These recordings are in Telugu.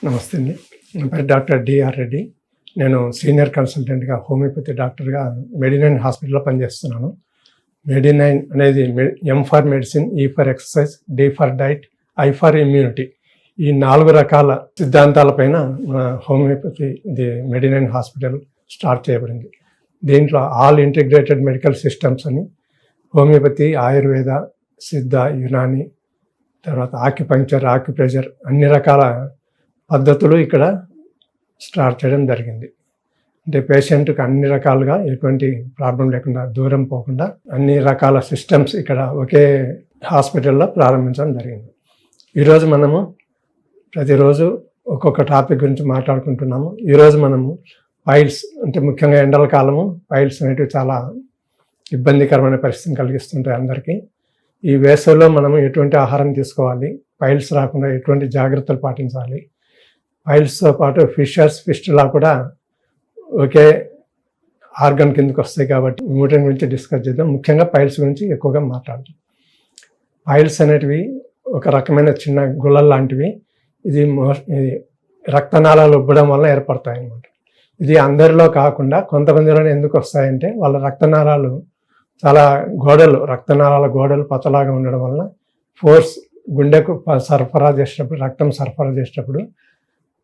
నమస్తే అండి. నా పేరు డాక్టర్ డిఆర్ రెడ్డి. నేను సీనియర్ కన్సల్టెంట్గా హోమియోపతి డాక్టర్గా మెడినైన్ హాస్పిటల్లో పనిచేస్తున్నాను. మెడినైన్ అనేది M for medicine, E for exercise, D for diet, I for immunity, ఈ 4 రకాల సిద్ధాంతాలపైన మన హోమియోపతి మెడినైన్ హాస్పిటల్ స్టార్ట్ చేయబడింది. దీంట్లో ఆల్ ఇంటిగ్రేటెడ్ మెడికల్ సిస్టమ్స్ అని హోమియోపతి, ఆయుర్వేద, సిద్ధ, యునాని, తర్వాత ఆక్యుపంక్చర్, ఆక్యుప్రెషర్ అన్ని రకాల పద్ధతులు ఇక్కడ స్టార్ట్ చేయడం జరిగింది. అంటే పేషెంట్కి అన్ని రకాలుగా ఎటువంటి ప్రాబ్లం లేకుండా, దూరం పోకుండా అన్ని రకాల సిస్టమ్స్ ఇక్కడ ఒకే హాస్పిటల్లో ప్రారంభించడం జరిగింది. ఈరోజు మనము ప్రతిరోజు ఒక్కొక్క టాపిక్ గురించి మాట్లాడుకుంటున్నాము. ఈరోజు మనము పైల్స్, అంటే ముఖ్యంగా ఎండల కాలము పైల్స్ అనేటివి చాలా ఇబ్బందికరమైన పరిస్థితిని కలిగిస్తుంటాయి అందరికీ. ఈ వేసవిలో మనము ఎటువంటి ఆహారం తీసుకోవాలి, పైల్స్ రాకుండా ఎటువంటి జాగ్రత్తలు పాటించాలి, పైల్స్తో పాటు ఫిస్టులా కూడా ఒకే ఆర్గన్ కిందకి వస్తాయి కాబట్టి వీటి గురించి డిస్కస్ చేద్దాం. ముఖ్యంగా పైల్స్ గురించి ఎక్కువగా మాట్లాడదాం. పైల్స్ అనేటివి ఒక రకమైన చిన్న గుళ్ళ లాంటివి. ఇది రక్తనాళాలు ఉబ్బడం వల్ల ఏర్పడతాయి అన్నమాట. ఇది అందరిలో కాకుండా కొంతమందిలోనే ఎందుకు వస్తాయంటే వాళ్ళ రక్తనాళాలు చాలా రక్తనాళాల గోడలు పతలాగా ఉండడం వల్ల ఫోర్స్ గుండెకు సరఫరా చేసేటప్పుడు, రక్తం సరఫరా చేసేటప్పుడు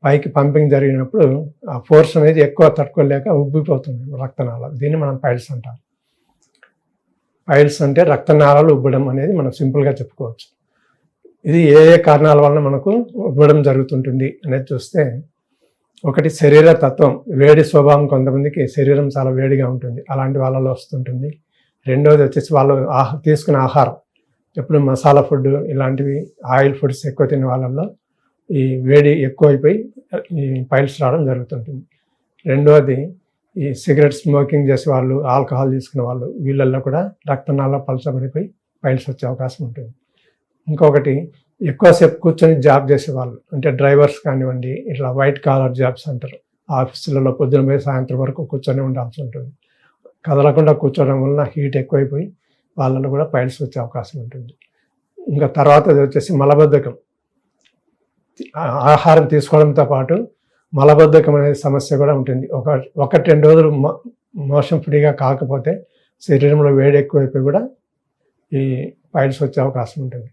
పైకి పంపింగ్ జరిగినప్పుడు ఆ ఫోర్స్ అనేది ఎక్కువ తట్టుకోలేక ఉబ్బిపోతుంది రక్తనాళాలు. దీన్ని మనం పైల్స్ అంటాం. పైల్స్ అంటే రక్తనాళాలు ఉబ్బడం అనేది మనం సింపుల్గా చెప్పుకోవచ్చు. ఇది ఏ ఏ కారణాల వలన మనకు ఉబ్బడం జరుగుతుంటుంది అనేది చూస్తే, ఒకటి శరీర తత్వం, వేడి స్వభావం. కొంతమందికి శరీరం చాలా వేడిగా ఉంటుంది, అలాంటి వాళ్ళలో వస్తుంటుంది. రెండోది వచ్చేసి వాళ్ళు తీసుకునే ఆహారం, ఎప్పుడు మసాలా ఫుడ్ ఇలాంటివి ఆయిల్ ఫుడ్స్ ఎక్కువ తినే వాళ్ళల్లో ఈ వేడి ఎక్కువైపోయి ఈ పైల్స్ రావడం జరుగుతుంటుంది. రెండవది ఈ సిగరెట్ స్మోకింగ్ చేసే వాళ్ళు, ఆల్కహాల్ తీసుకునే వాళ్ళు, వీళ్ళల్లో కూడా రక్తనాళాలు పలచబడిపోయి పైల్స్ వచ్చే అవకాశం ఉంటుంది. ఇంకొకటి ఎక్కువసేపు కూర్చొని జాబ్ చేసేవాళ్ళు, అంటే డ్రైవర్స్ కానివ్వండి, ఇట్లా వైట్ కాలర్ జాబ్స్ అంటారు. ఆఫీసులలో పొద్దున పోయి సాయంత్రం వరకు కూర్చొని ఉండాల్సి ఉంటుంది. కదలకుండా కూర్చోవడం వలన హీట్ ఎక్కువైపోయి వాళ్ళలో కూడా పైల్స్ వచ్చే అవకాశం ఉంటుంది. ఇంకా తర్వాతది వచ్చేసి మలబద్ధకం. ఆహారం తీసుకోవడంతో పాటు మలబద్ధకం అనే సమస్య కూడా ఉంటుంది. 1-2 రోజులు మోషన్ ఫ్రీగా కాకపోతే శరీరంలో వేడి ఎక్కువైపోయి కూడా ఈ పైల్స్ వచ్చే అవకాశం ఉంటుంది.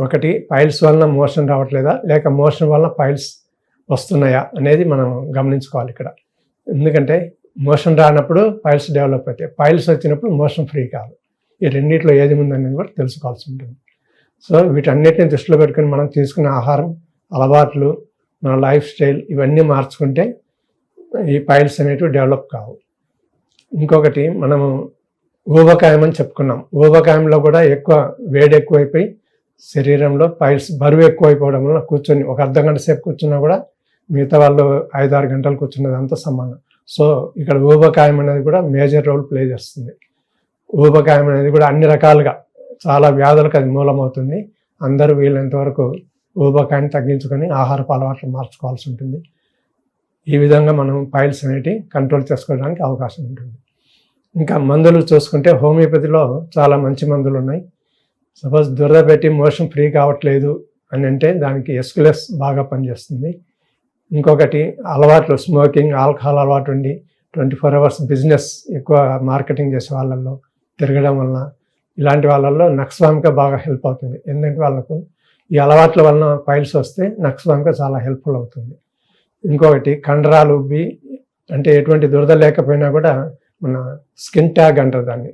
ఒకటి, పైల్స్ వలన మోషన్ రావట్లేదా, లేక మోషన్ వలన పైల్స్ వస్తున్నాయా అనేది మనం గమనించుకోవాలి ఇక్కడ. ఎందుకంటే మోషన్ రానప్పుడు పైల్స్ డెవలప్ అవుతాయి, పైల్స్ వచ్చినప్పుడు మోషన్ ఫ్రీ కాదు. ఈ రెండింటిలో ఏది ముందనేది కూడా తెలుసుకోవాల్సి ఉంటుంది. సో వీటన్నిటిని దృష్టిలో పెట్టుకుని మనం తీసుకునే ఆహారం, అలవాట్లు, మన లైఫ్ స్టైల్ ఇవన్నీ మార్చుకుంటే ఈ పైల్స్ అనేటివి డెవలప్ కావు. ఇంకొకటి, మనము ఊబకాయం అని చెప్పుకున్నాం. ఊబకాయంలో కూడా వేడి ఎక్కువైపోయి శరీరంలో పైల్స్ బరువు ఎక్కువైపోవడం వల్ల కూర్చొని ఒక అర్ధగంట సేపు కూర్చున్నా కూడా మిగతా వాళ్ళు 5-6 గంటలు కూర్చున్నదంతా సమానం. సో ఇక్కడ ఊబకాయం అనేది కూడా మేజర్ రోల్ ప్లే చేస్తుంది. ఊబకాయం అనేది కూడా అన్ని రకాలుగా చాలా వ్యాధులకు అది మూలమవుతుంది. అందరూ వీలైనంత వరకు ఊబకాయాన్ని తగ్గించుకొని ఆహారపు అలవాట్లు మార్చుకోవాల్సి ఉంటుంది. ఈ విధంగా మనం పైల్స్ అనేటివి కంట్రోల్ చేసుకోవడానికి అవకాశం ఉంటుంది. ఇంకా మందులు చూసుకుంటే హోమియోపతిలో చాలా మంచి మందులు ఉన్నాయి. సపోజ్ దురద పెట్టి మోషన్ ఫ్రీ కావట్లేదు అని అంటే దానికి ఎస్కులెస్ బాగా పనిచేస్తుంది. ఇంకొకటి, అలవాట్లు, స్మోకింగ్, ఆల్కహాల్ అలవాటు ఉండి 24 hours బిజినెస్ ఎక్కువ మార్కెటింగ్ చేసే వాళ్ళల్లో తిరగడం వలన, ఇలాంటి వాళ్ళల్లో నక్స్వామిక బాగా హెల్ప్ అవుతుంది. ఎందుకంటే వాళ్ళకు ఈ అలవాట్ల వలన పైల్స్ వస్తే నక్స్వామిక చాలా హెల్ప్ఫుల్ అవుతుంది. ఇంకొకటి, కండరాలు ఉబ్బి, అంటే ఎటువంటి దురద లేకపోయినా కూడా మన స్కిన్ ట్యాగ్ అంటారు దాన్ని.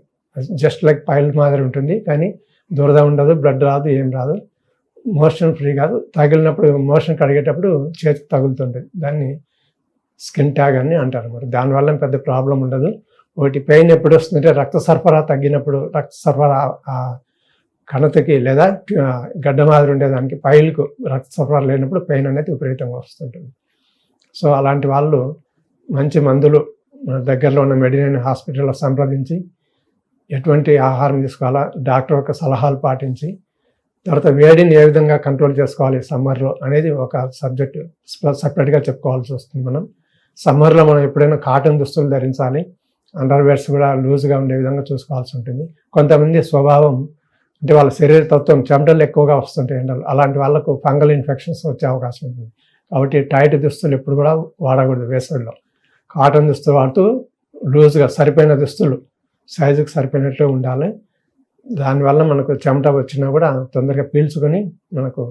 జస్ట్ లైక్ పైల్ మాదిరి ఉంటుంది, కానీ దురద ఉండదు, బ్లడ్ రాదు, ఏం రాదు, మోషన్ ఫ్రీ కాదు. తగిలినప్పుడు మోషన్ కడిగేటప్పుడు చేతికి తగులుతుంటుంది, దాన్ని స్కిన్ ట్యాగ్ అని అంటారు. మరి దానివల్ల పెద్ద ప్రాబ్లం ఉండదు. ఒకటి, పెయిన్ ఎప్పుడు వస్తుందంటే రక్త సరఫరా తగ్గినప్పుడు, రక్త సరఫరా కణతకి లేదా గడ్డ మాదిరి ఉండేదానికి పైల్కు రక్త సరఫరా లేనప్పుడు పెయిన్ అనేది విపరీతంగా వస్తుంటుంది. సో అలాంటి వాళ్ళు మంచి మందులు మన దగ్గరలో ఉన్న మెడినైన్ హాస్పిటల్లో సంప్రదించి ఎటువంటి ఆహారం తీసుకోవాలా, డాక్టర్ యొక్క సలహాలు పాటించి, తర్వాత వేడిని ఏ విధంగా కంట్రోల్ చేసుకోవాలి సమ్మర్లో అనేది ఒక సబ్జెక్ట్ సపరేట్గా చెప్పుకోవాల్సి వస్తుంది. మనం సమ్మర్లో మనం ఎప్పుడైనా కాటన్ దుస్తులు ధరించాలి, అండర్వేర్స్ కూడా లూజ్గా ఉండే విధంగా చూసుకోవాల్సి ఉంటుంది. కొంతమంది స్వభావం అంటే వాళ్ళ శరీర తత్వం చెమటలు ఎక్కువగా వస్తుంటాయి ఎండలు, అలాంటి వాళ్ళకు ఫంగల్ ఇన్ఫెక్షన్స్ వచ్చే అవకాశం ఉంటుంది. కాబట్టి టైట్ దుస్తులు ఎప్పుడు కూడా వాడకూడదు వేసవిలో. కాటన్ దుస్తులు వాడుతూ లూజ్గా సరిపోయిన దుస్తులు సైజుకి సరిపోయినట్లే ఉండాలి. దానివల్ల మనకు చెమట వచ్చినా కూడా తొందరగా పీల్చుకొని మనకు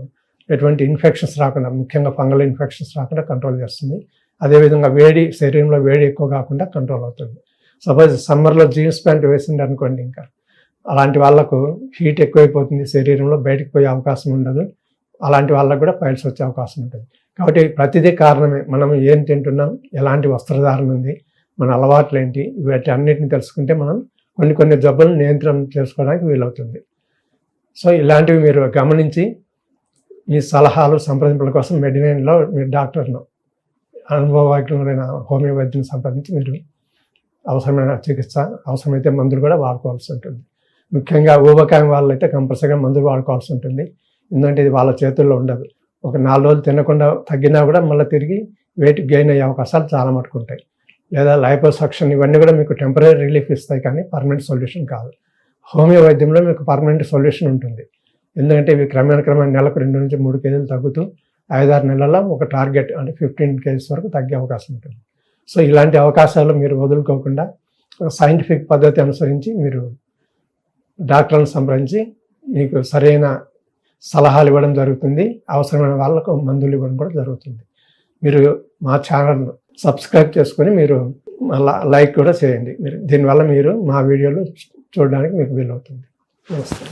ఎటువంటి ఇన్ఫెక్షన్స్ రాకుండా, ముఖ్యంగా ఫంగల్ ఇన్ఫెక్షన్స్ రాకుండా కంట్రోల్ చేస్తుంది. అదేవిధంగా శరీరంలో వేడి ఎక్కువ కాకుండా కంట్రోల్ అవుతుంది. సపోజ్ సమ్మర్లో జీన్స్ ప్యాంట్ వేసింది అనుకోండి, ఇంకా అలాంటి వాళ్ళకు హీట్ ఎక్కువైపోతుంది, శరీరంలో బయటకు పోయే అవకాశం ఉండదు. అలాంటి వాళ్ళకు కూడా పైల్స్ వచ్చే అవకాశం ఉంటుంది. కాబట్టి ప్రతిదీ కారణమే. మనం ఏం తింటున్నాం, ఎలాంటి వస్త్రధారణ ఉంది, మన అలవాట్లు ఏంటి, వీటి అన్నిటిని తెలుసుకుంటే మనం కొన్ని జబ్బులను నియంత్రణ చేసుకోవడానికి వీలవుతుంది. సో ఇలాంటివి మీరు గమనించి మీ సలహాలు సంప్రదింపుల కోసం మెడినైన్లో మీరు డాక్టర్ను, అనుభవజ్ఞులైన హోమియో వైద్యుని సంప్రదించి మీరు అవసరమైన చికిత్స, అవసరమైతే మందులు కూడా వాడుకోవాల్సి ఉంటుంది. ముఖ్యంగా ఊబకాయం వాళ్ళైతే కంపల్సరీగా మందులు వాడుకోవాల్సి ఉంటుంది. ఎందుకంటే ఇది వాళ్ళ చేతుల్లో ఉండదు. ఒక 4 రోజులు తినకుండా తగ్గినా కూడా మళ్ళీ తిరిగి వెయిట్ గెయిన్ అయ్యే అవకాశాలు చాలా మటుకు ఉంటాయి. లేదా లైపోసక్షన్, ఇవన్నీ కూడా మీకు టెంపరీ రిలీఫ్ ఇస్తాయి కానీ పర్మనెంట్ సొల్యూషన్ కాదు. హోమియో వైద్యంలో మీకు పర్మనెంట్ సొల్యూషన్ ఉంటుంది. ఎందుకంటే ఇవి క్రమేణా నెలకు 2 నుంచి 3 కేజీలు తగ్గుతూ 5-6 నెలల్లో ఒక టార్గెట్ అంటే 15 కేజీస్ వరకు తగ్గే అవకాశం ఉంటుంది. సో ఇలాంటి అవకాశాలు మీరు వదులుకోకుండా సైంటిఫిక్ పద్ధతి అనుసరించి మీరు డాక్టర్లను సంప్రదించి మీకు సరైన సలహాలు ఇవ్వడం జరుగుతుంది. అవసరమైన వాళ్ళకు మందులు ఇవ్వడం కూడా జరుగుతుంది. మీరు మా ఛానల్ను సబ్స్క్రైబ్ చేసుకొని మీరు లైక్ కూడా చేయండి. దీనివల్ల మీరు మా వీడియోలు చూడడానికి మీకు వీలవుతుంది. నమస్తే.